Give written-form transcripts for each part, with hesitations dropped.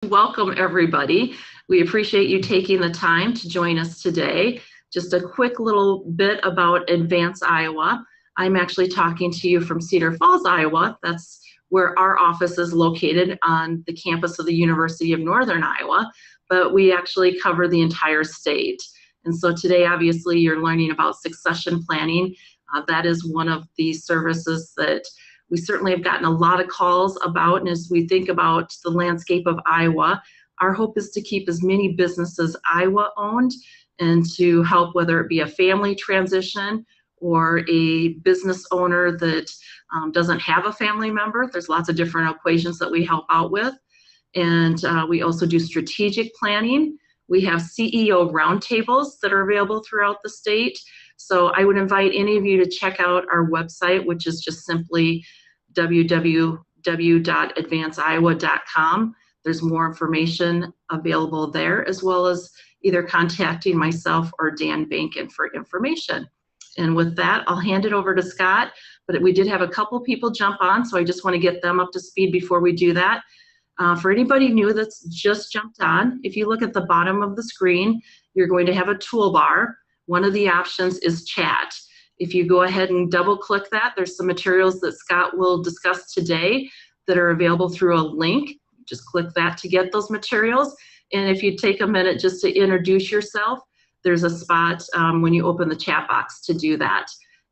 Welcome, everybody. We appreciate you taking the time to join us today. Just a quick little bit about Advance Iowa. I'm actually talking to you from Cedar Falls, Iowa. That's where our office is located on the campus of the University of Northern Iowa, but we actually cover the entire state. And so today, obviously, you're learning about succession planning. That is one of the services that we certainly have gotten a lot of calls about, and as we think about the landscape of Iowa, our hope is to keep as many businesses Iowa owned and to help, whether it be a family transition or a business owner that doesn't have a family member. There's lots of different equations that we help out with. And we also do strategic planning. We have CEO roundtables that are available throughout the state. So I would invite any of you to check out our website, which is just simply www.advanceiowa.com. There's more information available there, as well as either contacting myself or Dan Bankin for information. And with that, I'll hand it over to Scott. But we did have a couple people jump on, so I just want to get them up to speed before we do that. For anybody new that's just jumped on, if you look at the bottom of the screen, you're going to have a toolbar. One of the options is chat. If you go ahead and double click that, there's some materials that Scott will discuss today that are available through a link. Just click that to get those materials. And if you take a minute just to introduce yourself, there's a spot when you open the chat box to do that.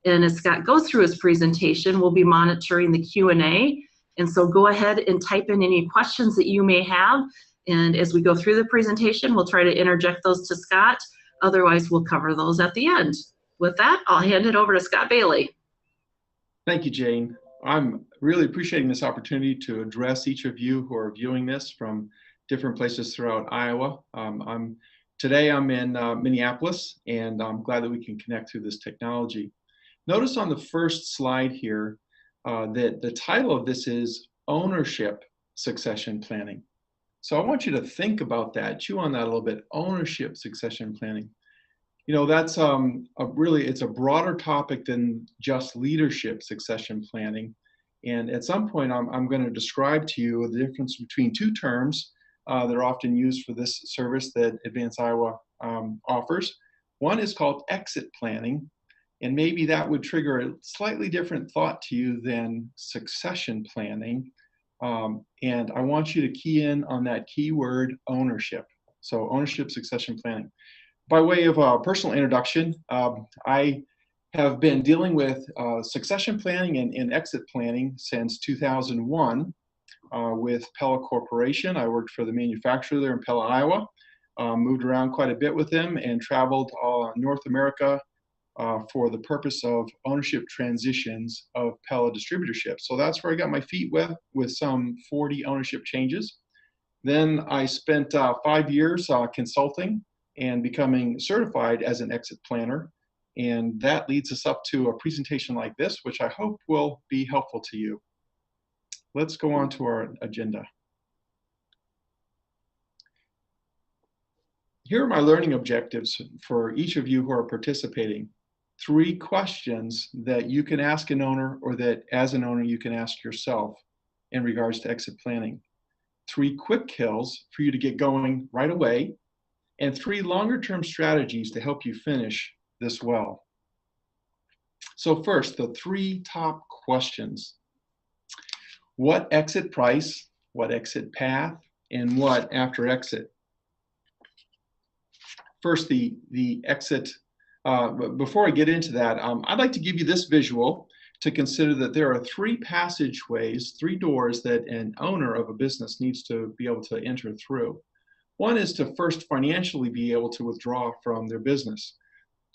And as Scott goes through his presentation, we'll be monitoring the Q&A. And so go ahead and type in any questions that you may have. And as we go through the presentation, we'll try to interject those to Scott. Otherwise, we'll cover those at the end. With that, I'll hand it over to Scott Bailey. Thank you, Jane. I'm really appreciating this opportunity to address each of you who are viewing this from different places throughout Iowa. Today I'm in Minneapolis, and I'm glad that we can connect through this technology. Notice on the first slide here that the title of this is Ownership Succession Planning. So I want you to think about that, chew on that a little bit, ownership succession planning. You know, that's it's a broader topic than just leadership succession planning. And at some point, I'm going to describe to you the difference between two terms that are often used for this service that Advance Iowa offers. One is called exit planning, and maybe that would trigger a slightly different thought to you than succession planning. And I want you to key in on that keyword ownership. So ownership succession planning. By way of a personal introduction, I have been dealing with succession planning and exit planning since 2001 with Pella Corporation. I worked for the manufacturer there in Pella, Iowa, moved around quite a bit with them and traveled North America for the purpose of ownership transitions of Pella distributorship. So that's where I got my feet wet with some 40 ownership changes. Then I spent 5 years consulting and becoming certified as an exit planner. And that leads us up to a presentation like this, which I hope will be helpful to you. Let's go on to our agenda. Here are my learning objectives for each of you who are participating. 3 questions that you can ask an owner, or that as an owner you can ask yourself in regards to exit planning. 3 quick kills for you to get going right away, and 3 longer-term strategies to help you finish this well. So first, the 3 top questions. What exit price, what exit path, and what after exit? First, the exit. Before I get into that, I'd like to give you this visual to consider that there are 3 passageways, 3 doors that an owner of a business needs to be able to enter through. One is to first financially be able to withdraw from their business.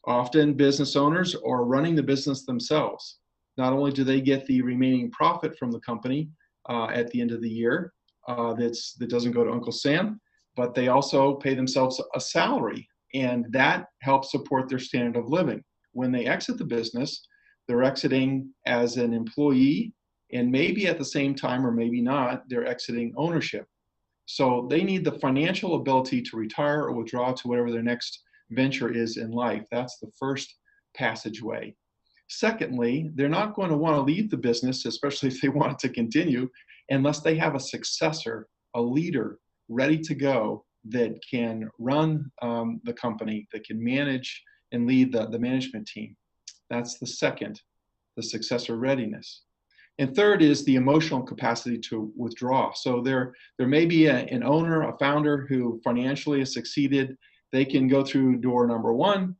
Often business owners are running the business themselves. Not only do they get the remaining profit from the company at the end of the year that doesn't go to Uncle Sam, but they also pay themselves a salary, and that helps support their standard of living. When they exit the business, they're exiting as an employee, and maybe at the same time, or maybe not, they're exiting ownership. So they need the financial ability to retire or withdraw to whatever their next venture is in life. That's the first passageway. Secondly, they're not going to want to leave the business, especially if they want it to continue, unless they have a successor, a leader ready to go that can run the company, that can manage and lead the management team. That's the second, the successor readiness. And third is the emotional capacity to withdraw. So there may be an owner, a founder who financially has succeeded. They can go through door number one.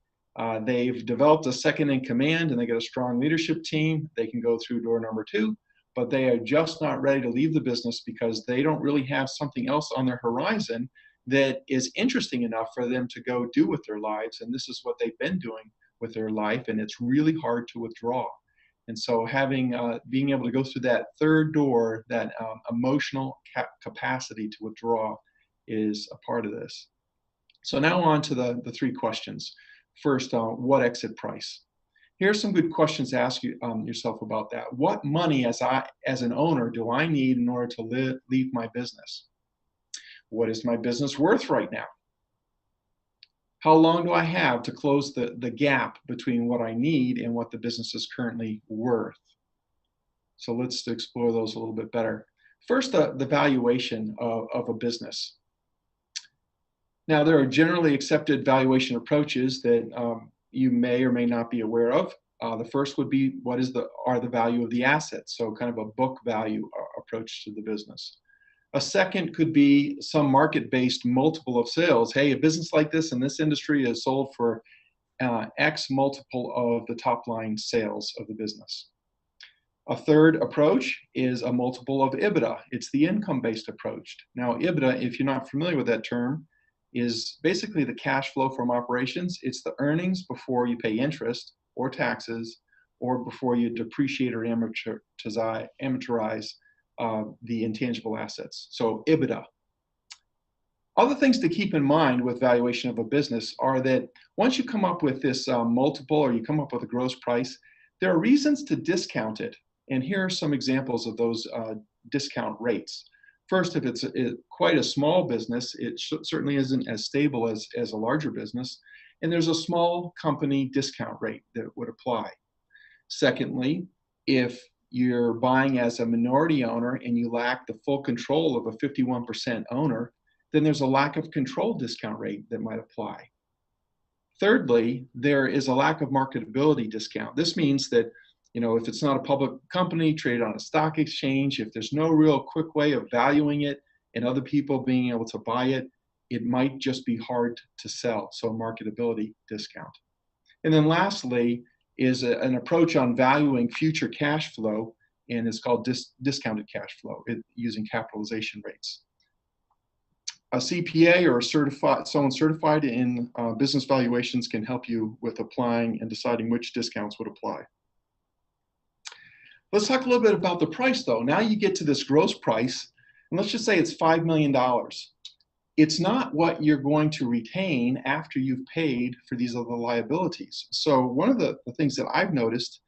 They've developed a second in command and they get a strong leadership team. They can go through door number two, but they are just not ready to leave the business because they don't really have something else on their horizon that is interesting enough for them to go do with their lives. And this is what they've been doing with their life, and it's really hard to withdraw. And so being able to go through that third door, that emotional capacity to withdraw, is a part of this. So now on to the three questions. First, what exit price? Here are some good questions to ask yourself about that. What money as an owner do I need in order to leave my business? What is my business worth right now? How long do I have to close the gap between what I need and what the business is currently worth? So let's explore those a little bit better. First, the valuation of a business. Now, there are generally accepted valuation approaches that you may or may not be aware of. The first would be what are the value of the assets, so kind of a book value approach to the business. A second could be some market-based multiple of sales. Hey, a business like this in this industry is sold for X multiple of the top line sales of the business. A third approach is a multiple of EBITDA. It's the income-based approach. Now, EBITDA, if you're not familiar with that term, is basically the cash flow from operations. It's the earnings before you pay interest or taxes or before you depreciate or amortize the intangible assets. So EBITDA. Other things to keep in mind with valuation of a business are that once you come up with this multiple or you come up with a gross price, there are reasons to discount it. And here are some examples of those discount rates. First, if it's quite a small business, it certainly isn't as stable as a larger business. And there's a small company discount rate that would apply. Secondly, if you're buying as a minority owner and you lack the full control of a 51% owner, then there's a lack of control discount rate that might apply. Thirdly, there is a lack of marketability discount. This means that, if it's not a public company traded on a stock exchange, if there's no real quick way of valuing it and other people being able to buy it, it might just be hard to sell. So a marketability discount. And then lastly is an approach on valuing future cash flow, and it's called discounted cash flow using capitalization rates. A CPA or someone certified in business valuations can help you with applying and deciding which discounts would apply. Let's talk a little bit about the price though. Now you get to this gross price, and let's just say it's $5 million. It's not what you're going to retain after you've paid for these other liabilities. So one of the things that I've noticed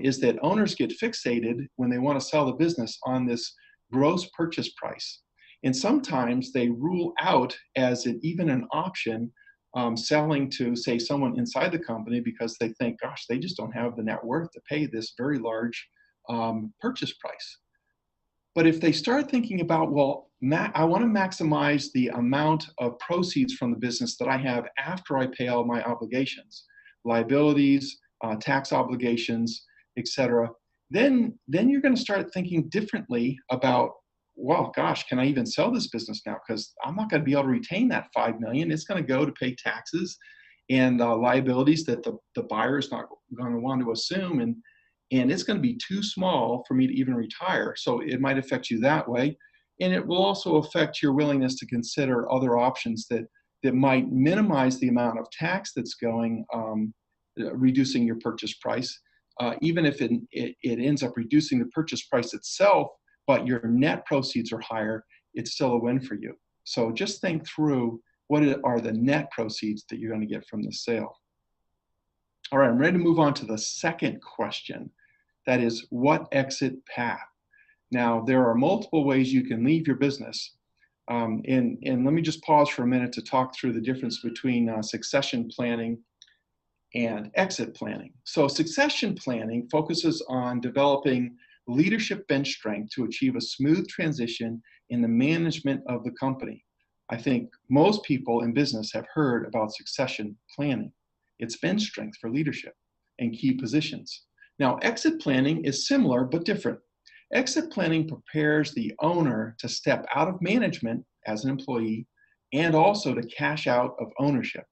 is that owners get fixated when they want to sell the business on this gross purchase price. And sometimes they rule out as even an option selling to, say, someone inside the company because they think, gosh, they just don't have the net worth to pay this very large purchase price. But if they start thinking about, well, I want to maximize the amount of proceeds from the business that I have after I pay all my obligations, liabilities, tax obligations, etc., then you're going to start thinking differently about, well, gosh, can I even sell this business now? Because I'm not going to be able to retain that $5 million. It's going to go to pay taxes and liabilities that the buyer is not going to want to assume. And it's going to be too small for me to even retire. So it might affect you that way. And it will also affect your willingness to consider other options that might minimize the amount of tax that's going, reducing your purchase price. Even if it ends up reducing the purchase price itself, but your net proceeds are higher, it's still a win for you. So just think through what are the net proceeds that you're going to get from the sale. All right, I'm ready to move on to the second question. That is, what exit path? Now, there are multiple ways you can leave your business. And let me just pause for a minute to talk through the difference between succession planning and exit planning. So succession planning focuses on developing leadership bench strength to achieve a smooth transition in the management of the company. I think most people in business have heard about succession planning. It's bench strength for leadership and key positions. Now, exit planning is similar but different. Exit planning prepares the owner to step out of management as an employee and also to cash out of ownership.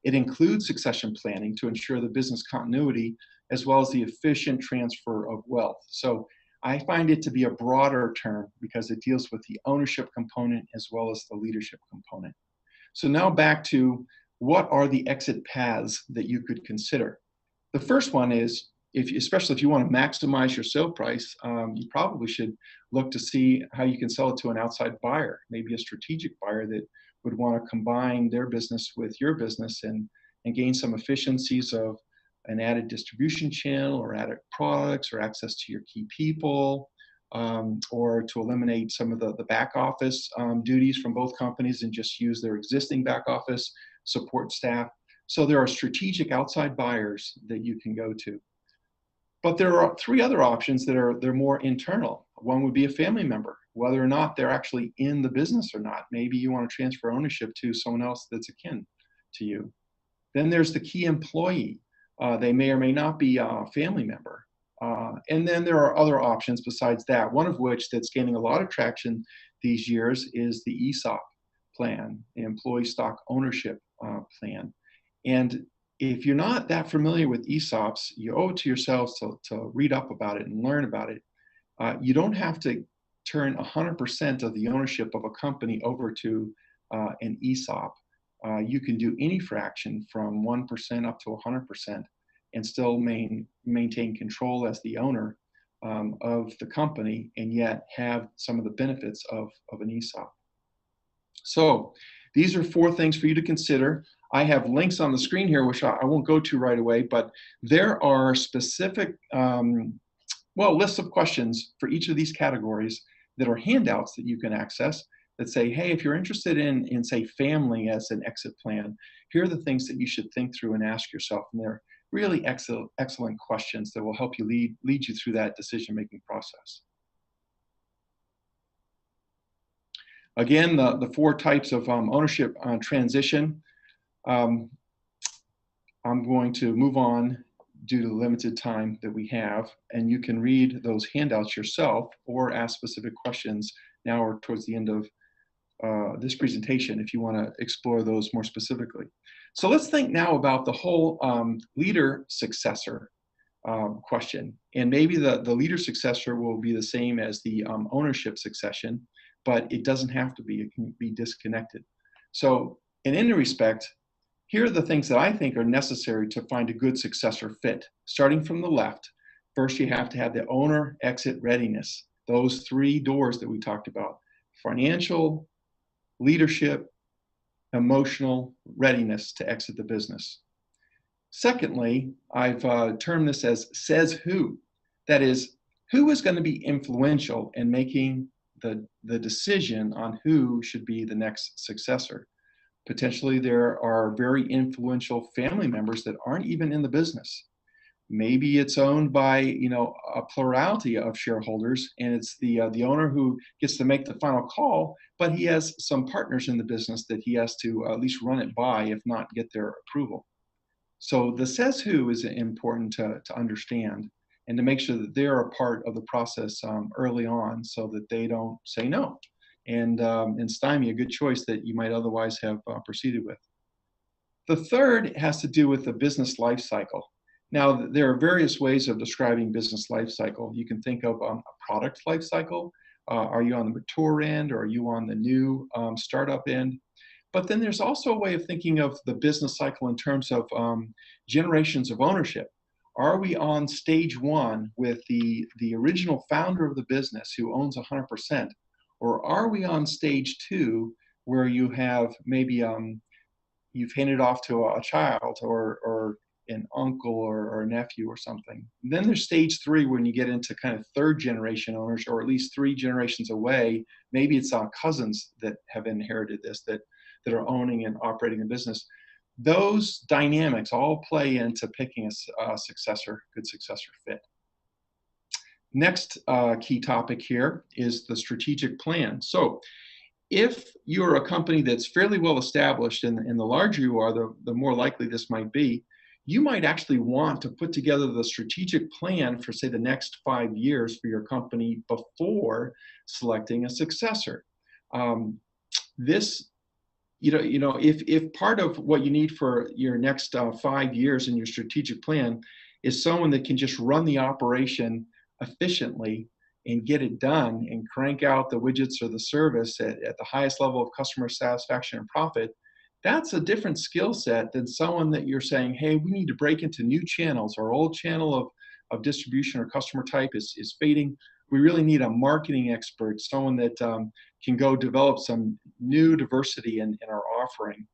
It includes succession planning to ensure the business continuity as well as the efficient transfer of wealth. So I find it to be a broader term because it deals with the ownership component as well as the leadership component. So now back to what are the exit paths that you could consider? The first one is, especially if you want to maximize your sale price, you probably should look to see how you can sell it to an outside buyer, maybe a strategic buyer that would want to combine their business with your business and gain some efficiencies of an added distribution channel or added products or access to your key people, or to eliminate some of the back office duties from both companies and just use their existing back office support staff. So there are strategic outside buyers that you can go to. But there are three other options that they're more internal. One would be a family member, whether or not they're actually in the business or not. Maybe you want to transfer ownership to someone else that's akin to you. Then there's the key employee. They may or may not be a family member. And then there are other options besides that, one of which that's gaining a lot of traction these years is the ESOP plan, the Employee Stock Ownership Plan. And if you're not that familiar with ESOPs, you owe it to yourselves to read up about it and learn about it. You don't have to turn 100% of the ownership of a company over to an ESOP. You can do any fraction from 1% up to 100% and still maintain control as the owner of the company and yet have some of the benefits of an ESOP. So these are 4 things for you to consider. I have links on the screen here, which I won't go to right away, but there are specific, lists of questions for each of these categories that are handouts that you can access that say, hey, if you're interested in say, family as an exit plan, here are the things that you should think through and ask yourself. And they're really excellent questions that will help you lead you through that decision-making process. Again, the 4 types of ownership transition. I'm going to move on due to the limited time that we have, and you can read those handouts yourself or ask specific questions now or towards the end of this presentation if you want to explore those more specifically. So let's think now about the whole leader successor question. And maybe the leader successor will be the same as the ownership succession, but it doesn't have to be. It can be disconnected. So in any respect, here are the things that I think are necessary to find a good successor fit. Starting from the left, first you have to have the owner exit readiness. Those 3 doors that we talked about: financial, leadership, emotional readiness to exit the business. Secondly, I've termed this as says who. That is, who is going to be influential in making the decision on who should be the next successor. Potentially there are very influential family members that aren't even in the business. Maybe it's owned by a plurality of shareholders, and it's the owner who gets to make the final call, but he has some partners in the business that he has to at least run it by, if not get their approval. So the says who is important to understand and to make sure that they're a part of the process early on so that they don't say no and stymie a good choice that you might otherwise have proceeded with. The third has to do with the business life cycle. Now, there are various ways of describing business life cycle. You can think of a product life cycle. Are you on the mature end, or are you on the new startup end? But then there's also a way of thinking of the business cycle in terms of generations of ownership. Are we on stage 1 with the original founder of the business who owns 100%? Or are we on stage 2 where you have maybe you've handed off to a child or an uncle or a nephew or something? And then there's stage 3 when you get into kind of 3rd generation owners, or at least 3 generations away. Maybe it's cousins that have inherited this, that are owning and operating a business. Those dynamics all play into picking a good successor fit. Next key topic here is the strategic plan. So if you're a company that's fairly well established, and the larger you are, the more likely this might be, you might actually want to put together the strategic plan for, say, the next 5 years for your company before selecting a successor. This, if part of what you need for your next 5 years in your strategic plan is someone that can just run the operation efficiently and get it done and crank out the widgets or the service at the highest level of customer satisfaction and profit, that's a different skill set than someone that you're saying, hey, we need to break into new channels. Our old channel of distribution or customer type is fading. We really need a marketing expert, someone that can go develop some new diversity in our offering.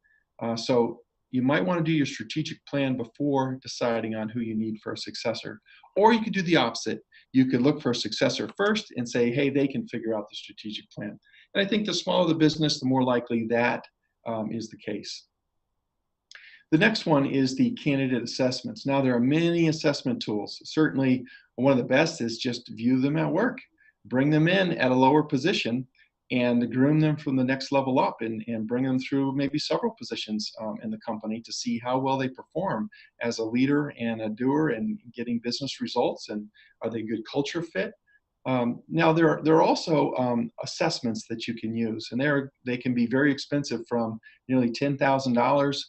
So you might want to do your strategic plan before deciding on who you need for a successor. Or you could do the opposite. You could look for a successor first and say, hey, they can figure out the strategic plan. And I think the smaller the business, the more likely that is the case. The next one is the candidate assessments. Now, there are many assessment tools. Certainly, one of the best is just view them at work. Bring them in at a lower position and groom them from the next level up, and bring them through maybe several positions in the company to see how well they perform as a leader and a doer and getting business results, and are they a good culture fit. Now, there are also assessments that you can use, and they can be very expensive, from nearly $10,000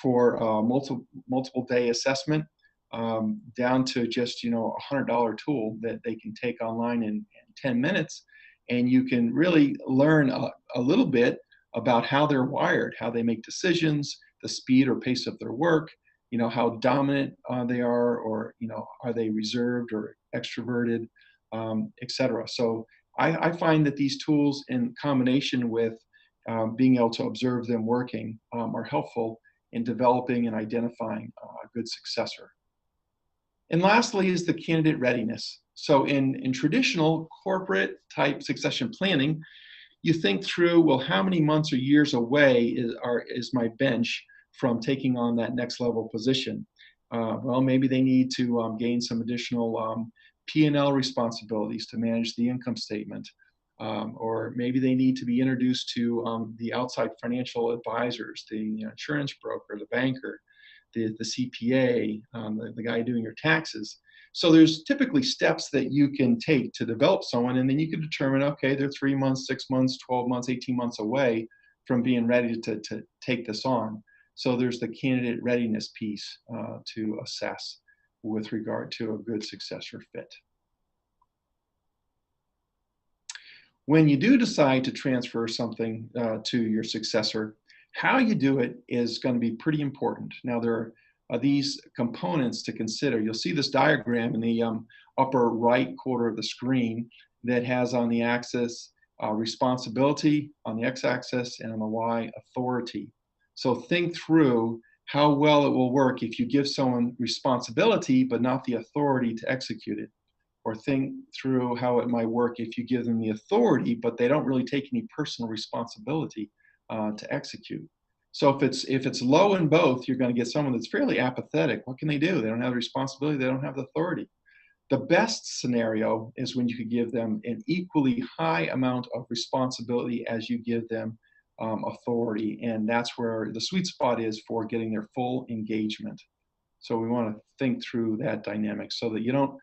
for a multiple day assessment down to just a $100 tool that they can take online in 10 minutes. And you can really learn a little bit about how they're wired, how they make decisions, the speed or pace of their work, how dominant they are, or are they reserved or extroverted, etc. So I find that these tools, in combination with being able to observe them working, are helpful in developing and identifying a good successor. And lastly is the candidate readiness. So in traditional corporate type succession planning, you think through, well, how many months or years away is my bench from taking on that next level position? Well, maybe they need to gain some additional P&L responsibilities to manage the income statement. Or maybe they need to be introduced to the outside financial advisors, the insurance broker, the banker, the CPA, the guy doing your taxes. So there's typically steps that you can take to develop someone, and then you can determine, okay, they're 3 months, 6 months, 12 months, 18 months away from being ready to take this on. So there's the candidate readiness piece to assess with regard to a good successor fit. When you do decide to transfer something to your successor, how you do it is going to be pretty important. Now, there are these components to consider. You'll see this diagram in the upper right quarter of the screen that has on the axis responsibility, on the x-axis, and on the y, authority. So think through how well it will work if you give someone responsibility but not the authority to execute it. Or think through how it might work if you give them the authority but they don't really take any personal responsibility to execute. So if it's low in both, you're going to get someone that's fairly apathetic. What can they do? They don't have the responsibility, they don't have the authority. The best scenario is when you could give them an equally high amount of responsibility as you give them authority, and that's where the sweet spot is for getting their full engagement. So we want to think through that dynamic so that you don't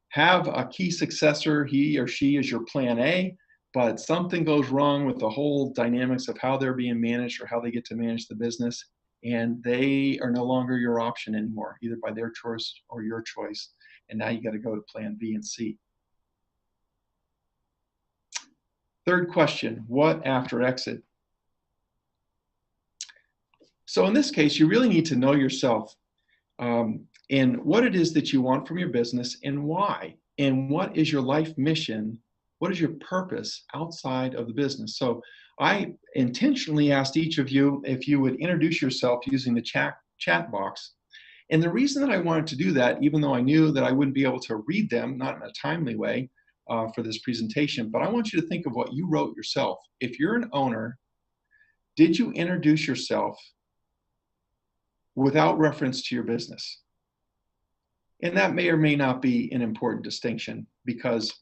have a key successor, he or she is your plan A, but something goes wrong with the whole dynamics of how they're being managed or how they get to manage the business, and they are no longer your option anymore, either by their choice or your choice. And now you got to go to plan B and C. Third question, what after exit? So in this case, you really need to know yourself and what it is that you want from your business and why, and what is your life mission. What is your purpose outside of the business? So I intentionally asked each of you if you would introduce yourself using the chat box. And the reason that I wanted to do that, even though I knew that I wouldn't be able to read them, not in a timely way for this presentation, but I want you to think of what you wrote yourself. If you're an owner, did you introduce yourself without reference to your business? And that may or may not be an important distinction, because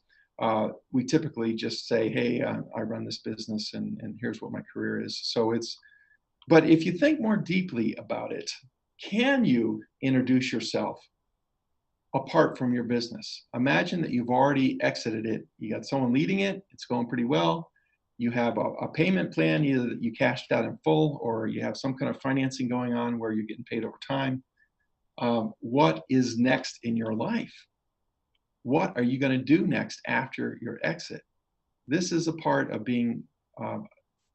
we typically just say, hey, I run this business and here's what my career is. So but if you think more deeply about it, can you introduce yourself apart from your business? Imagine that you've already exited it. You got someone leading it. It's going pretty well. You have a payment plan, either that you cashed out in full or you have some kind of financing going on where you're getting paid over time. What is next in your life? What are you going to do next after your exit? This is a part of being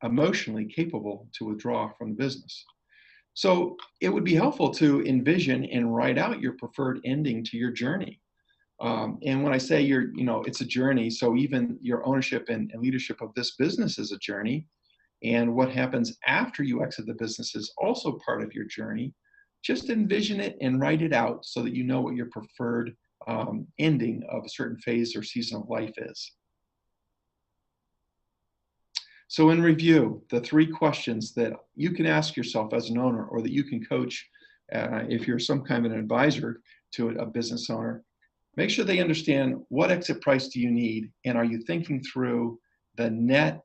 emotionally capable to withdraw from the business. So it would be helpful to envision and write out your preferred ending to your journey. And when I say it's a journey, so even your ownership and leadership of this business is a journey. And what happens after you exit the business is also part of your journey. Just envision it and write it out so that you know what your preferred ending of a certain phase or season of life is. So in review, the 3 questions that you can ask yourself as an owner, or that you can coach if you're some kind of an advisor to a business owner, make sure they understand what exit price do you need, and are you thinking through the net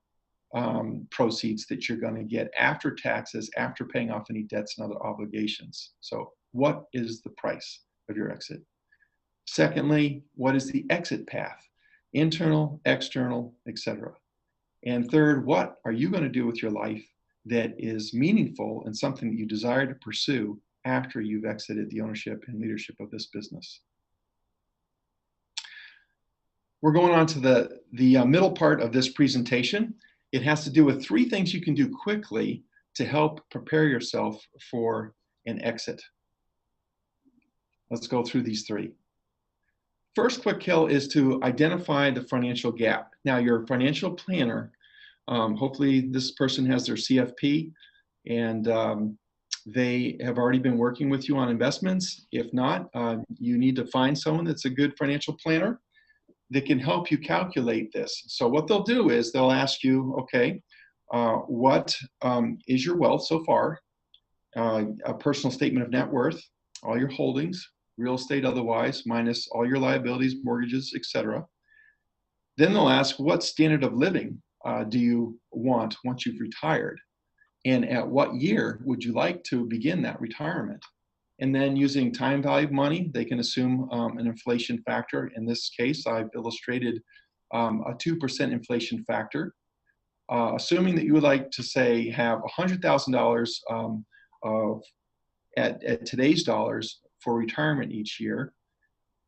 proceeds that you're going to get after taxes, after paying off any debts and other obligations. So what is the price of your exit? Secondly, what is the exit path? Internal, external, etc. And third, what are you going to do with your life that is meaningful and something that you desire to pursue after you've exited the ownership and leadership of this business? We're going on to the middle part of this presentation. It has to do with 3 things you can do quickly to help prepare yourself for an exit. Let's go through these 3. First quick kill is to identify the financial gap. Now, your financial planner, hopefully this person has their CFP and they have already been working with you on investments. If not, you need to find someone that's a good financial planner that can help you calculate this. So what they'll do is they'll ask you, okay, what is your wealth so far? A personal statement of net worth, all your holdings, real estate otherwise, minus all your liabilities, mortgages, etc. Then they'll ask, what standard of living do you want once you've retired? And at what year would you like to begin that retirement? And then using time value of money, they can assume an inflation factor. In this case, I've illustrated a 2% inflation factor. Assuming that you would like to say have $100,000 at today's dollars for retirement each year.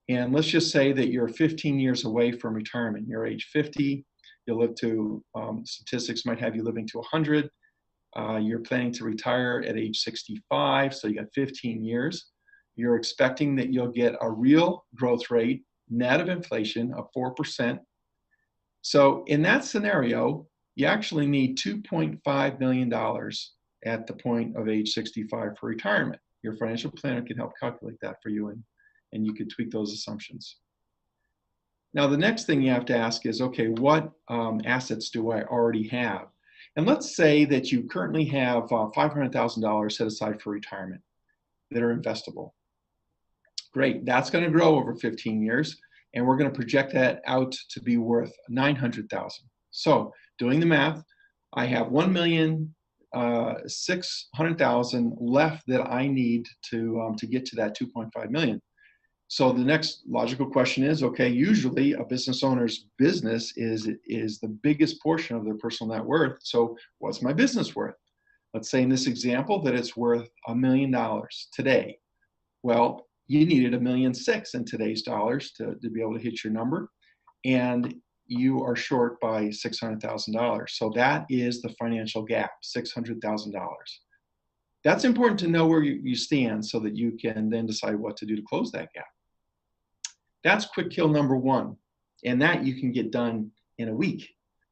And let's just say that you're 15 years away from retirement. You're age 50, you'll live to, statistics might have you living to 100. You're planning to retire at age 65, so you got 15 years. You're expecting that you'll get a real growth rate, net of inflation, of 4%. So in that scenario, you actually need $2.5 million at the point of age 65 for retirement. Your financial planner can help calculate that for you, and you can tweak those assumptions. Now, the next thing you have to ask is, okay, what assets do I already have? And let's say that you currently have $500,000 set aside for retirement that are investable. Great, that's going to grow over 15 years, and we're going to project that out to be worth $900,000. So, doing the math, I have $1,600,000 left that I need to get to that $2.5 million. So the next logical question is, okay, usually a business owner's business is the biggest portion of their personal net worth. So what's my business worth? Let's say in this example that it's worth $1 million today. Well, you needed $1.6 million in today's dollars to be able to hit your number, and you are short by $600,000. So that is the financial gap, $600,000. That's important to know where you stand so that you can then decide what to do to close that gap. That's quick kill number 1, and that you can get done in a week.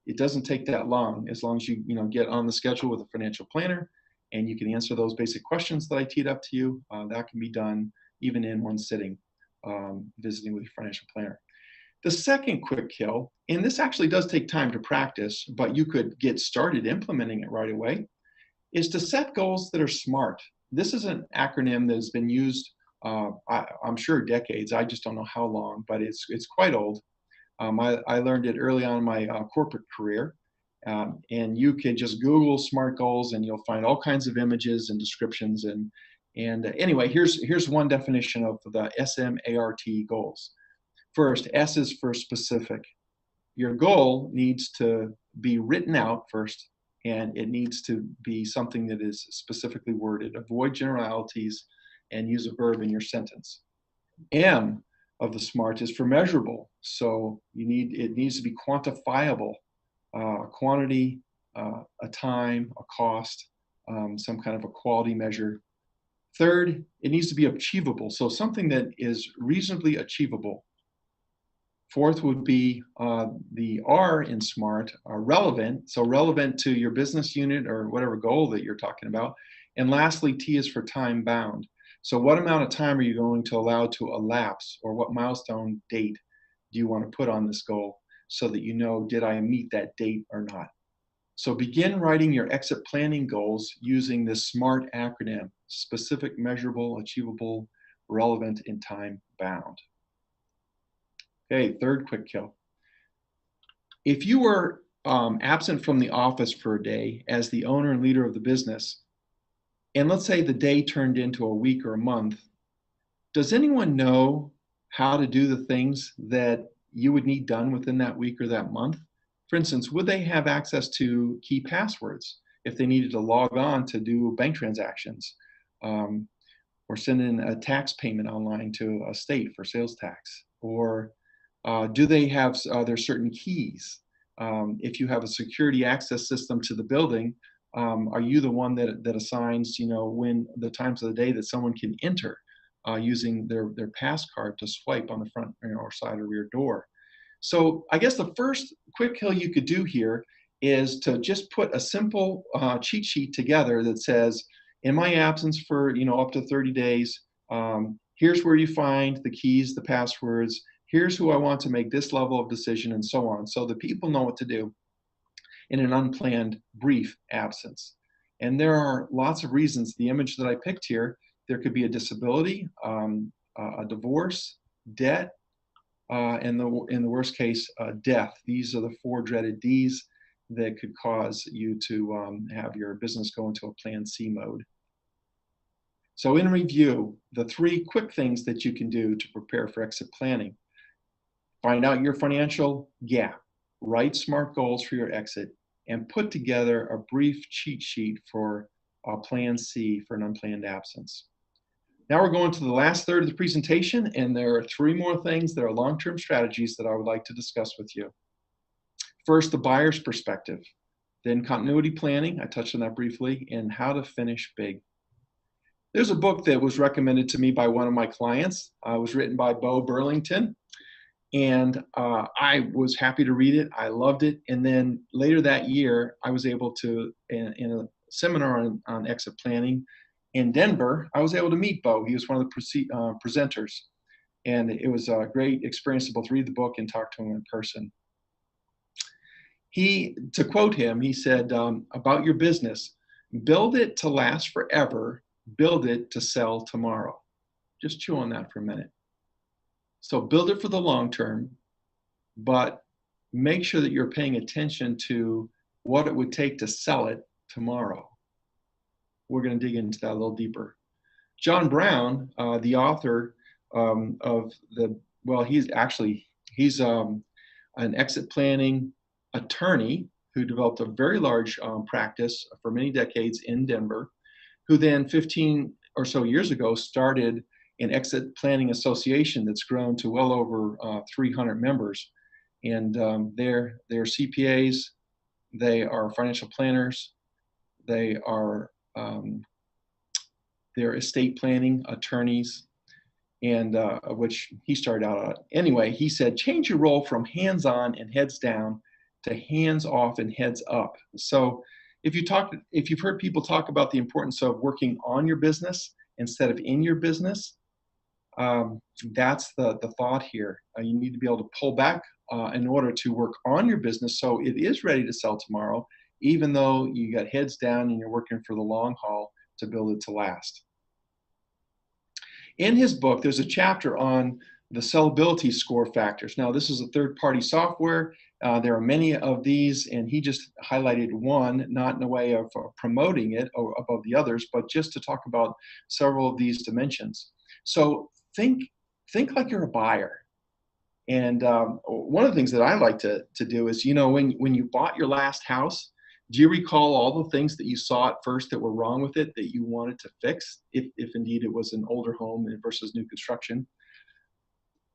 It doesn't take that long as you get on the schedule with a financial planner and you can answer those basic questions that I teed up to you. That can be done even in one sitting, visiting with your financial planner. The second quick kill, and this actually does take time to practice, but you could get started implementing it right away, is to set goals that are SMART. This is an acronym that has been used I'm sure decades. I just don't know how long, but it's quite old. I learned it early on in my corporate career. And you can just Google SMART goals and you'll find all kinds of images and descriptions. And anyway, here's one definition of the SMART goals. First, S is for specific. Your goal needs to be written out first, and it needs to be something that is specifically worded. Avoid generalities and use a verb in your sentence. M of the SMART is for measurable. So it needs to be quantifiable. Quantity, a time, a cost, some kind of a quality measure. Third, it needs to be achievable. So something that is reasonably achievable. Fourth would be the R in SMART, relevant. So relevant to your business unit or whatever goal that you're talking about. And lastly, T is for time bound. So what amount of time are you going to allow to elapse, or what milestone date do you want to put on this goal so that you know, did I meet that date or not? So begin writing your exit planning goals using this SMART acronym: specific, measurable, achievable, relevant, and time bound. Okay, third quick kill. If you were absent from the office for a day as the owner and leader of the business, and let's say the day turned into a week or a month, does anyone know how to do the things that you would need done within that week or that month? For instance, would they have access to key passwords if they needed to log on to do bank transactions, or send in a tax payment online to a state for sales tax? Or do they have their certain keys? If you have a security access system to the building, are you the one that assigns, when the times of the day that someone can enter using their pass card to swipe on the front or side or rear door? So I guess the first quick kill you could do here is to just put a simple cheat sheet together that says, in my absence for up to 30 days, here's where you find the keys, the passwords, here's who I want to make this level of decision, and so on, so the people know what to do in an unplanned brief absence. And there are lots of reasons. The image that I picked here, there could be a disability, a divorce, debt, and in the worst case, death. These are the 4 dreaded Ds that could cause you to have your business go into a plan C mode. So in review, the 3 quick things that you can do to prepare for exit planning: find out your financial gap, write SMART goals for your exit, and put together a brief cheat sheet for plan C for an unplanned absence. Now we're going to the last third of the presentation, and there are 3 more things that are long-term strategies that I would like to discuss with you. First, the buyer's perspective, then continuity planning, I touched on that briefly, and how to finish big. There's a book that was recommended to me by one of my clients. It was written by Bo Burlington, and I was happy to read it. I loved it. And then later that year, I was able to, in a seminar on exit planning in Denver, I was able to meet Bo. He was one of the presenters. And it was a great experience to both read the book and talk to him in person. To quote him, he said, about your business, build it to last forever, build it to sell tomorrow. Just chew on that for a minute. So build it for the long term, but make sure that you're paying attention to what it would take to sell it tomorrow. We're going to dig into that a little deeper. John Brown, the author of he's an exit planning attorney who developed a very large practice for many decades in Denver, who then 15 or so years ago started an exit planning association that's grown to well over 300 members. And they're CPAs, they are financial planners, they're estate planning attorneys, and which he started out at. Anyway, he said, change your role from hands-on and heads down to hands-off and heads up. So if you've heard people talk about the importance of working on your business instead of in your business, that's the thought here. You need to be able to pull back in order to work on your business so it is ready to sell tomorrow, even though you got heads down and you're working for the long haul to build it to last. In his book, there's a chapter on the sellability score factors. Now, this is a third-party software. There are many of these, and he just highlighted one, not in a way of promoting it above the others, but just to talk about several of these dimensions. So think like you're a buyer. And one of the things that I like to do is, when you bought your last house, do you recall all the things that you saw at first that were wrong with it that you wanted to fix, if indeed it was an older home versus new construction?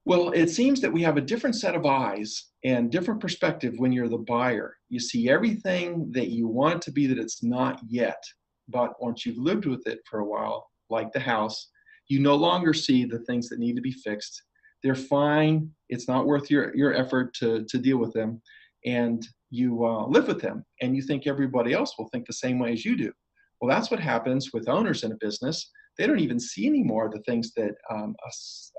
Well, it seems that we have a different set of eyes and different perspective when you're the buyer. You see everything that you want it to be that it's not yet. But once you've lived with it for a while, like the house, you no longer see the things that need to be fixed. They're fine. It's not worth your effort to deal with them. And you live with them, and you think everybody else will think the same way as you do. Well, that's what happens with owners in a business. They don't even see anymore the things that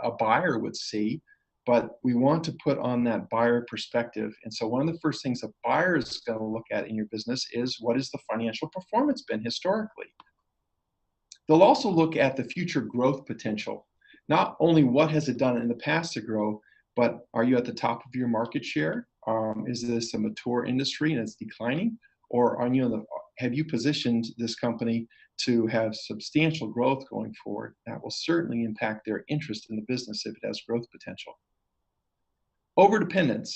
a buyer would see, but we want to put on that buyer perspective. And so one of the first things a buyer is going to look at in your business is, what has the financial performance been historically? They'll also look at the future growth potential. Not only what has it done in the past to grow, but are you at the top of your market share? Is this a mature industry and it's declining? Or have you positioned this company to have substantial growth going forward? That will certainly impact their interest in the business if it has growth potential. Overdependence.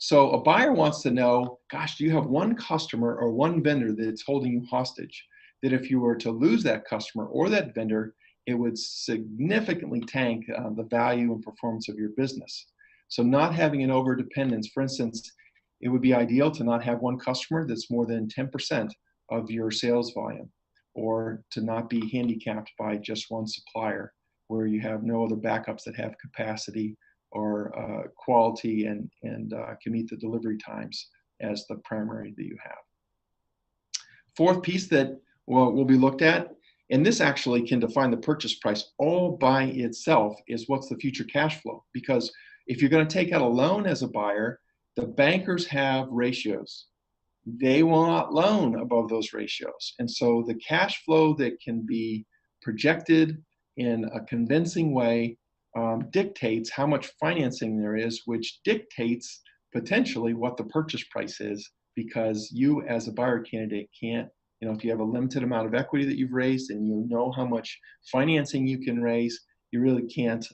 So a buyer wants to know, gosh, do you have one customer or one vendor that's holding you hostage? That if you were to lose that customer or that vendor, it would significantly tank the value and performance of your business. So not having an overdependence, for instance, it would be ideal to not have one customer that's more than 10% of your sales volume, or to not be handicapped by just one supplier where you have no other backups that have capacity or quality and can meet the delivery times as the primary that you have. Fourth piece that will be looked at, and this actually can define the purchase price all by itself, is what's the future cash flow. Because if you're going to take out a loan as a buyer, the bankers have ratios. They will not loan above those ratios. And so the cash flow that can be projected in a convincing way dictates how much financing there is, which dictates potentially what the purchase price is, because you as a buyer candidate can't, if you have a limited amount of equity that you've raised and you know how much financing you can raise, you really can't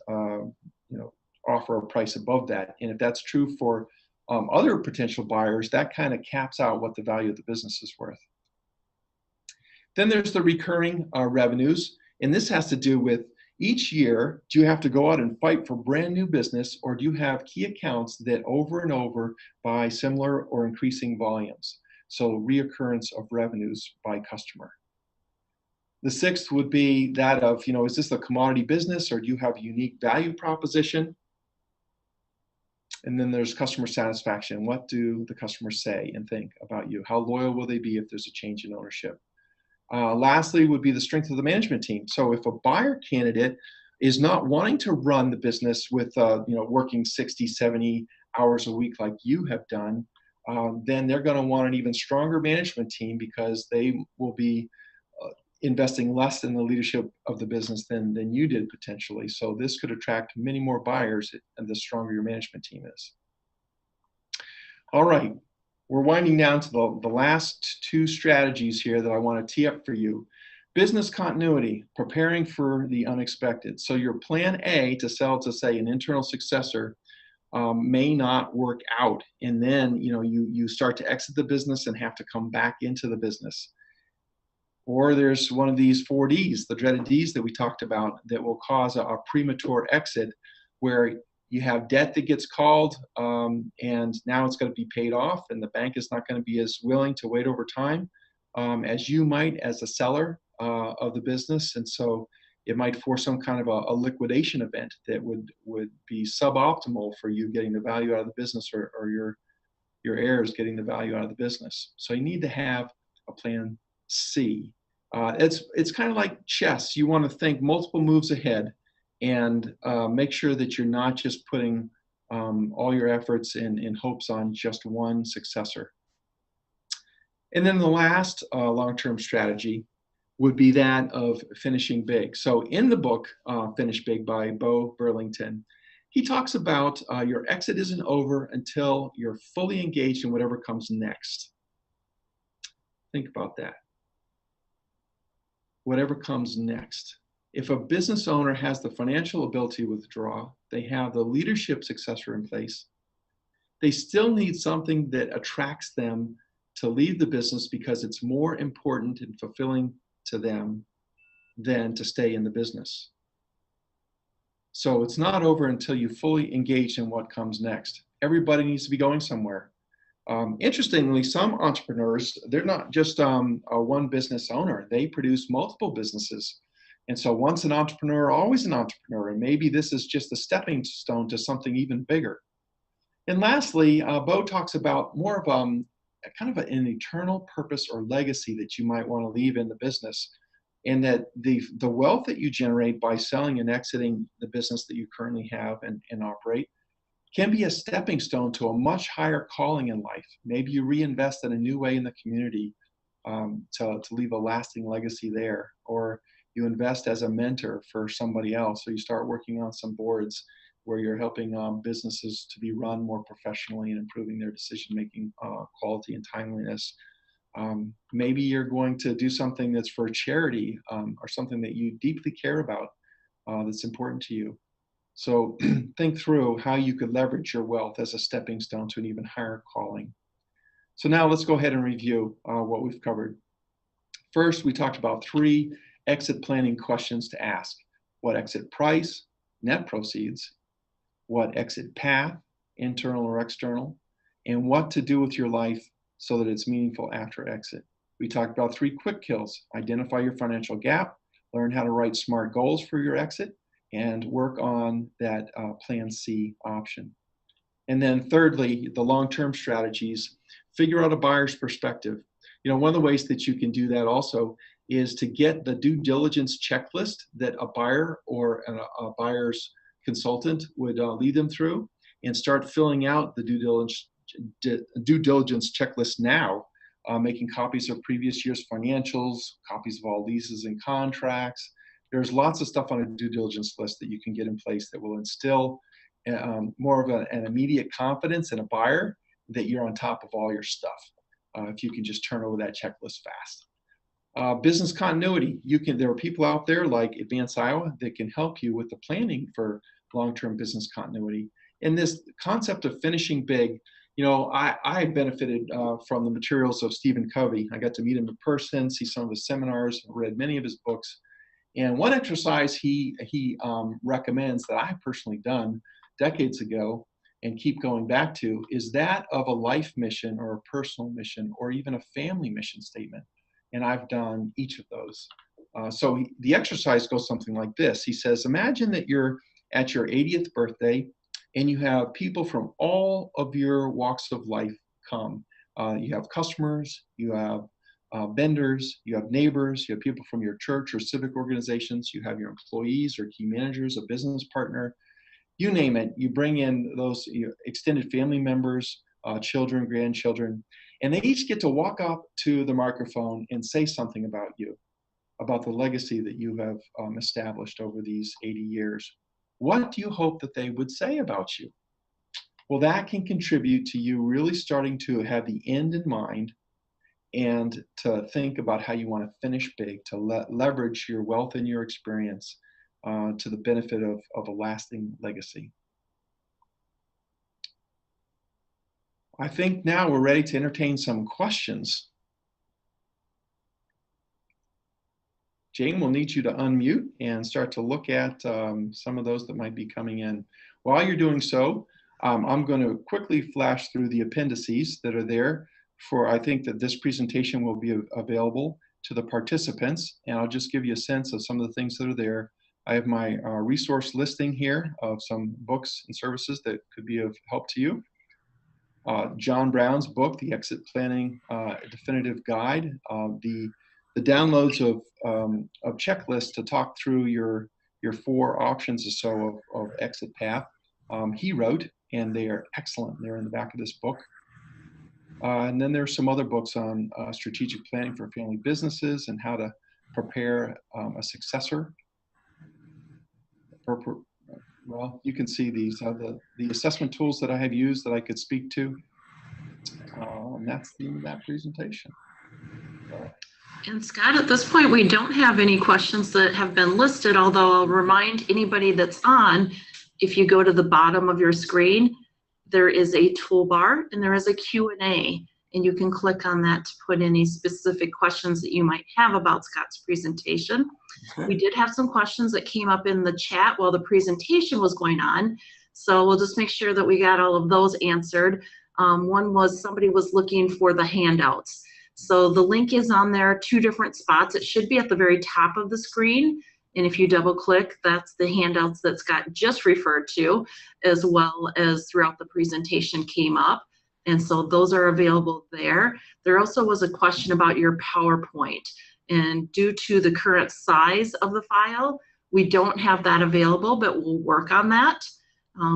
offer a price above that. And if that's true for other potential buyers, that kind of caps out what the value of the business is worth. Then there's the recurring revenues, and this has to do with each year, do you have to go out and fight for brand new business, or do you have key accounts that over and over buy similar or increasing volumes? So reoccurrence of revenues by customer. The sixth would be that of, is this a commodity business, or do you have a unique value proposition? And then there's customer satisfaction. What do the customers say and think about you? How loyal will they be if there's a change in ownership? Lastly would be the strength of the management team. So if a buyer candidate is not wanting to run the business with working 60, 70 hours a week like you have done, then they're going to want an even stronger management team, because they will be investing less in the leadership of the business than you did potentially. So this could attract many more buyers, and the stronger your management team is. All right, we're winding down to the last two strategies here that I want to tee up for you. Business continuity, preparing for the unexpected. So your plan A to sell to, say, an internal successor may not work out, and then you start to exit the business and have to come back into the business. Or there's one of these 4 Ds, the dreaded Ds that we talked about, that will cause a premature exit, where you have debt that gets called and now it's going to be paid off, and the bank is not going to be as willing to wait over time as you might as a seller of the business. And so it might force some kind of a liquidation event that would be suboptimal for you getting the value out of the business, or your heirs getting the value out of the business. So you need to have a plan C. It's kind of like chess. You want to think multiple moves ahead, and make sure that you're not just putting all your efforts in hopes on just one successor. And then the last long-term strategy would be that of finishing big. So in the book, Finish Big by Bo Burlington, He talks about your exit isn't over until you're fully engaged in whatever comes next. Think about that. Whatever comes next. If a business owner has the financial ability to withdraw, they have the leadership successor in place, they still need something that attracts them to leave the business because it's more important and fulfilling to them than to stay in the business. So it's not over until you fully engage in what comes next. Everybody needs to be going somewhere. Interestingly, some entrepreneurs, they're not just a one business owner, they produce multiple businesses. And so once an entrepreneur, always an entrepreneur, and maybe this is just a stepping stone to something even bigger. And lastly, Bo talks about more of kind of an eternal purpose or legacy that you might want to leave in the business, and that the wealth that you generate by selling and exiting the business that you currently have and operate can be a stepping stone to a much higher calling in life. Maybe you reinvest in a new way in the community to leave a lasting legacy there, or you invest as a mentor for somebody else. So you start working on some boards where you're helping businesses to be run more professionally and improving their decision-making quality and timeliness. Maybe you're going to do something that's for charity or something that you deeply care about that's important to you. So think through how you could leverage your wealth as a stepping stone to an even higher calling. So now let's go ahead and review what we've covered. First, we talked about 3 exit planning questions to ask. What exit price, net proceeds, what exit path, internal or external, and what to do with your life so that it's meaningful after exit. We talked about 3 quick kills. Identify your financial gap, learn how to write smart goals for your exit, and work on that plan C option. And then thirdly, the long-term strategies, figure out a buyer's perspective. One of the ways that you can do that also is to get the due diligence checklist that a buyer or a buyer's consultant would lead them through, and start filling out the due diligence checklist now, making copies of previous year's financials, copies of all leases and contracts. There's lots of stuff on a due diligence list that you can get in place that will instill more of an immediate confidence in a buyer that you're on top of all your stuff, if you can just turn over that checklist fast. Business continuity. There are people out there like Advance Iowa that can help you with the planning for long-term business continuity. And this concept of finishing big, I benefited from the materials of Stephen Covey. I got to meet him in person, see some of his seminars, read many of his books. And one exercise he recommends that I've personally done decades ago and keep going back to is that of a life mission or a personal mission or even a family mission statement. And I've done each of those. So the exercise goes something like this. He says, imagine that you're at your 80th birthday and you have people from all of your walks of life come. You have customers, you have vendors, you have neighbors, you have people from your church or civic organizations, you have your employees or key managers, a business partner, you name it. You bring in those extended family members, children, grandchildren, and they each get to walk up to the microphone and say something about you, about the legacy that you have established over these 80 years. What do you hope that they would say about you? Well, that can contribute to you really starting to have the end in mind and to think about how you want to finish big, to leverage your wealth and your experience to the benefit of a lasting legacy. I think now we're ready to entertain some questions. Jane will need you to unmute and start to look at some of those that might be coming in. While you're doing so, I'm going to quickly flash through the appendices that are there I think that this presentation will be available to the participants, and I'll just give you a sense of some of the things that are there. I have my resource listing here of some books and services that could be of help to you. John Brown's book, The Exit Planning Definitive Guide, the downloads of checklists to talk through your 4 options or so of exit path. He wrote, and they are excellent. They're in the back of this book. And then there's some other books on strategic planning for family businesses and how to prepare a successor Well, you can see these are the assessment tools that I have used that I could speak to. And that's the end of that presentation. And Scott, at this point, we don't have any questions that have been listed, although I'll remind anybody that's on, if you go to the bottom of your screen, there is a toolbar and there is a Q&A, and you can click on that to put any specific questions that you might have about Scott's presentation. Okay. We did have some questions that came up in the chat while the presentation was going on, so we'll just make sure that we got all of those answered. One was somebody was looking for the handouts. So the link is on there, 2 different spots. It should be at the very top of the screen. And if you double click, that's the handouts that Scott just referred to, as well as throughout the presentation came up. And so those are available there. There also was a question about your PowerPoint. And due to the current size of the file, we don't have that available, but we'll work on that.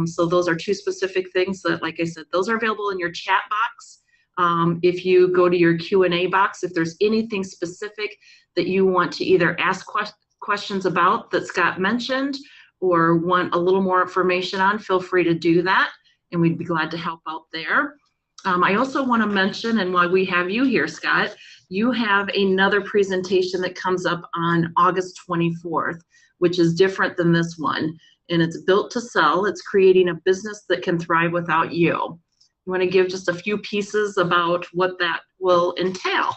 So those are 2 specific things that, like I said, those are available in your chat box. If you go to your Q&A box, if there's anything specific that you want to either ask questions about that Scott mentioned or want a little more information on, feel free to do that, and we'd be glad to help out there. I also want to mention, and while we have you here, Scott, you have another presentation that comes up on August 24th, which is different than this one, and it's Built to Sell. It's creating a business that can thrive without you. You want to give just a few pieces about what that will entail?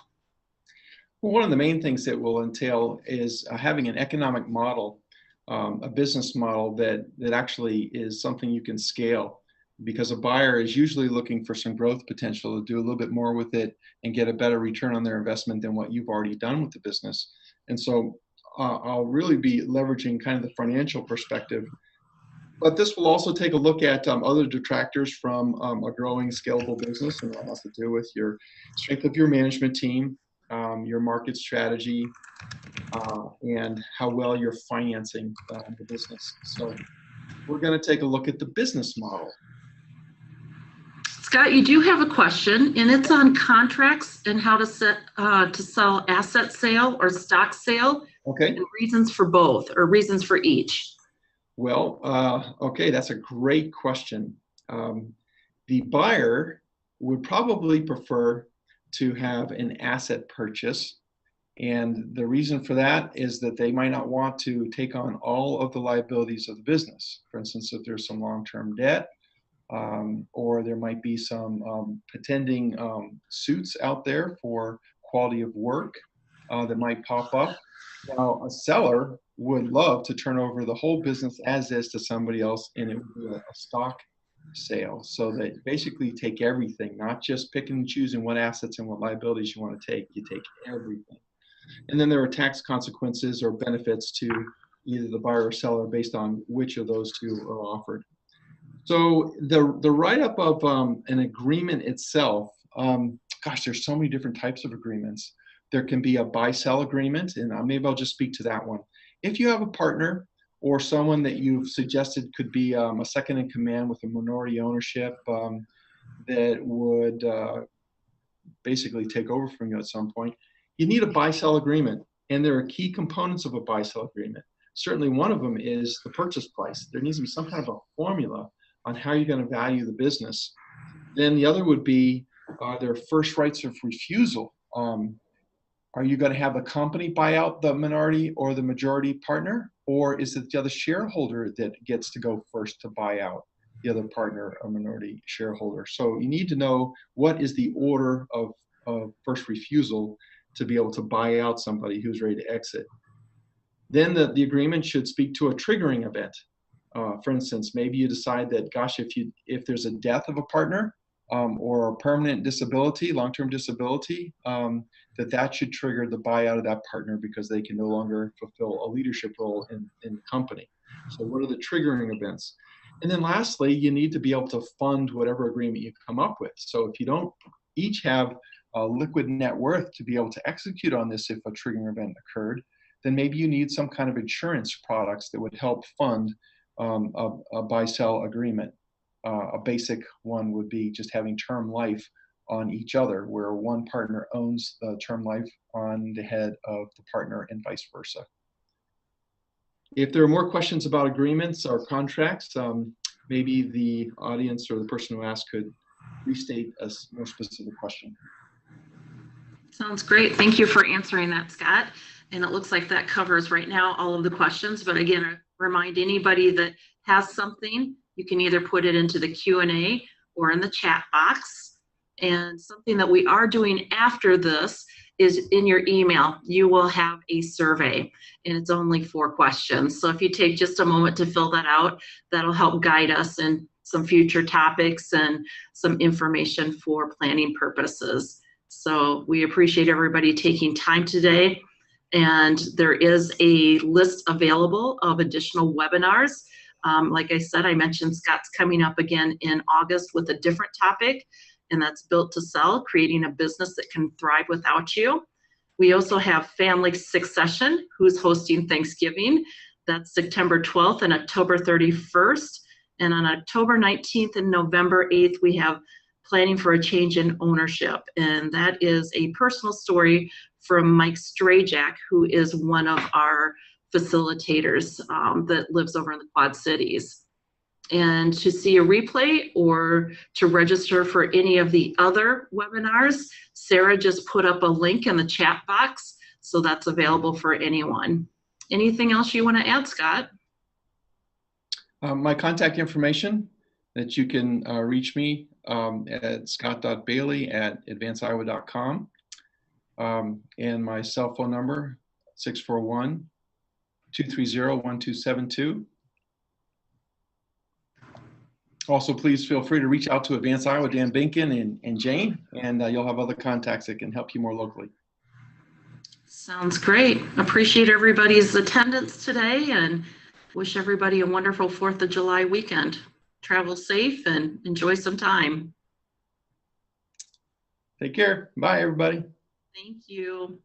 Well, one of the main things that will entail is having an economic model, a business model that actually is something you can scale, because a buyer is usually looking for some growth potential to do a little bit more with it and get a better return on their investment than what you've already done with the business. And so I'll really be leveraging kind of the financial perspective. But this will also take a look at other detractors from a growing scalable business, and that has to do with your strength of your management team, your market strategy, and how well you're financing the business. So we're going to take a look at the business model. Scott, you do have a question, and it's on contracts and how to sell asset sale or stock sale. Okay. And reasons for both, or reasons for each. Well, okay, that's a great question. The buyer would probably prefer to have an asset purchase. And the reason for that is that they might not want to take on all of the liabilities of the business. For instance, if there's some long-term debt, or there might be some pretending suits out there for quality of work that might pop up. Now, a seller would love to turn over the whole business as is to somebody else, and it would be a stock sale. So that basically take everything, not just picking and choosing what assets and what liabilities you want to take. You take everything. And then there are tax consequences or benefits to either the buyer or seller based on which of those 2 are offered. So the write-up of an agreement itself, gosh, there's so many different types of agreements. There can be a buy-sell agreement, and maybe I'll just speak to that one. If you have a partner or someone that you've suggested could be a second in command with a minority ownership that would basically take over from you at some point, you need a buy-sell agreement. And there are key components of a buy-sell agreement. Certainly one of them is the purchase price. There needs to be some kind of a formula on how you're going to value the business. Then the other would be their first rights of refusal. Are you going to have the company buy out the minority or the majority partner? Or is it the other shareholder that gets to go first to buy out the other partner or minority shareholder? So you need to know what is the order of first refusal to be able to buy out somebody who's ready to exit. Then the agreement should speak to a triggering event. For instance, maybe you decide that, gosh, if there's a death of a partner or a permanent disability, long-term disability, that should trigger the buyout of that partner because they can no longer fulfill a leadership role in the company. So what are the triggering events? And then lastly, you need to be able to fund whatever agreement you come up with. So if you don't each have a liquid net worth to be able to execute on this if a triggering event occurred, then maybe you need some kind of insurance products that would help fund a buy-sell agreement. A basic one would be just having term life on each other, where one partner owns the term life on the head of the partner and vice versa. If there are more questions about agreements or contracts, maybe the audience or the person who asked could restate a more specific question. Sounds great. Thank you for answering that, Scott. And it looks like that covers right now all of the questions. But again, I remind anybody that has something, you can either put it into the Q&A or in the chat box. And something that we are doing after this is in your email, you will have a survey, and it's only 4 questions. So if you take just a moment to fill that out, that'll help guide us in some future topics and some information for planning purposes. So we appreciate everybody taking time today. And there is a list available of additional webinars. Like I said, I mentioned Scott's coming up again in August with a different topic, and that's Built to Sell, creating a business that can thrive without you. We also have Family Succession, who's hosting Thanksgiving. That's September 12th and October 31st. And on October 19th and November 8th, we have Planning for a Change in Ownership. And that is a personal story from Mike Strajak, who is one of our facilitators that lives over in the Quad Cities. And to see a replay or to register for any of the other webinars, Sarah just put up a link in the chat box, so that's available for anyone. Anything else you want to add, Scott? My contact information that you can reach me at scott.bailey@advanceiowa.com, and my cell phone number, 641-230-1272. Also, please feel free to reach out to Advance Iowa, Dan Binkin and Jane, and you'll have other contacts that can help you more locally. Sounds great. Appreciate everybody's attendance today and wish everybody a wonderful 4th of July weekend. Travel safe and enjoy some time. Take care. Bye, everybody. Thank you.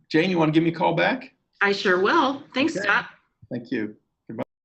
Jane, you want to give me a call back? I sure will. Thanks, Okay. Scott. Thank you.